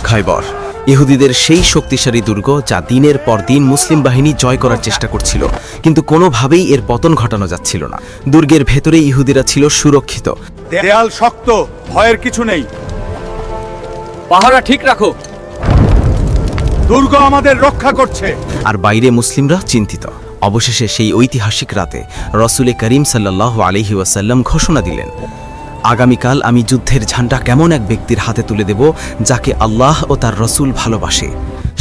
খায়বর, ইহুদিদের সেই শক্তিশালী দুর্গ যা দিনের পর দিন মুসলিম বাহিনী জয় করার চেষ্টা করছিল, কিন্তু কোনোভাবেই এর পতন ঘটানো যাচ্ছিল না। দুর্গের ভেতরে ইহুদিরা ছিল সুরক্ষিত। দেয়াল শক্ত, ভয়ের কিছু নেই। পাহারা ঠিক রাখো। দুর্গ আমাদের রক্ষা করছে। আর বাইরে মুসলিমরা চিন্তিত। অবশেষে সেই ঐতিহাসিক রাতে রসুলে করিম সাল্লাল্লাহু আলাইহি ওয়াসাল্লাম ঘোষণা দিলেন, আগামীকাল আমি যুদ্ধের ঝান্ডা কেমন এক ব্যক্তির হাতে তুলে দেব যাকে আল্লাহ ও তার রসুল ভালোবাসে।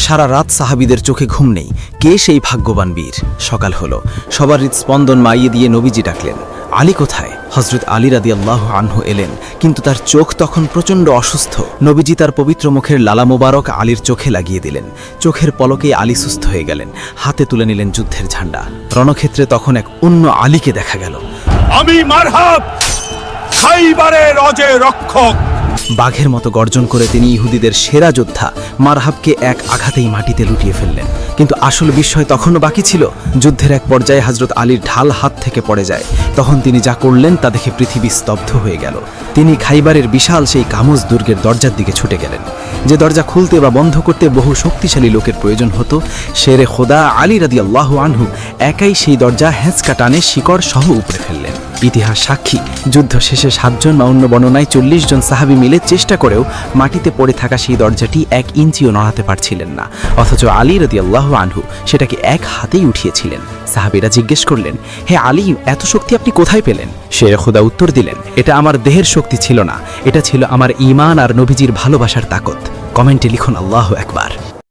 সারা রাত সাহাবীদের চোখে ঘুম নেই, কে সেই ভাগ্যবান বীর? সকাল হলো, সবার হৃৎস্পন্দন মাইয়ে দিয়ে নবীজি ডাকলেন, আলী কোথায়? হযরত আলী রাদিয়াল্লাহু আনহু এলেন, কিন্তু তার চোখ তখন প্রচণ্ড অসুস্থ। নবীজি তার পবিত্র মুখের লালা মোবারক আলীর চোখে লাগিয়ে দিলেন। চোখের পলকেই আলী সুস্থ হয়ে গেলেন। হাতে তুলে নিলেন যুদ্ধের ঝান্ডা। রণক্ষেত্রে তখন এক অন্য আলীকে দেখা গেল। আমি মারহাব, খাইবারের অজয় রক্ষক। বাঘের মতো গর্জন করে তিনি ইহুদিদের সেরা যোদ্ধা মারহাবকে এক আঘাতেই মাটিতে লুটিয়ে ফেললেন। কিন্তু আসল বিস্ময় তখনও বাকি ছিল। যুদ্ধের এক পর্যায়ে হযরত আলীর ঢাল হাত থেকে পড়ে যায়। তখন তিনি যা করলেন তা দেখে পৃথিবী স্তব্ধ হয়ে গেল। তিনি খাইবারের বিশাল সেই কামুজ দুর্গের দরজার দিকে ছুটে গেলেন। যে দরজা খুলতে বা বন্ধ করতে বহু শক্তিশালী লোকের প্রয়োজন হতো, শেরে খোদা আলী রাদিয়াল্লাহু আনহু একাই সেই দরজা হ্যাঁচকা টানে শিকড় সহ উপড়ে ফেললেন। ইতিহাস সাক্ষী, যুদ্ধ শেষে 7 জন বা অন্য বর্ণনায় 40 জন সাহাবী মিলে চেষ্টা করেও মাটিতে পড়ে থাকা সেই দরজাটি 1 ইঞ্চিও নড়াতে পারছিলেন না, অথচ আলী রাদিয়াল্লাহু আনহু সেটাকে এক হাতেই উঠিয়েছিলেন। সাহাবীরা জিজ্ঞেস করলেন, হে আলী, এত শক্তি আপনি কোথায় পেলেন? শেরে খোদা উত্তর দিলেন, এটা আমার দেহের শক্তি ছিল না, এটা ছিল আমার ঈমান আর নবীজির ভালোবাসার তাকত। কমেন্টে লিখুন আল্লাহু আকবার।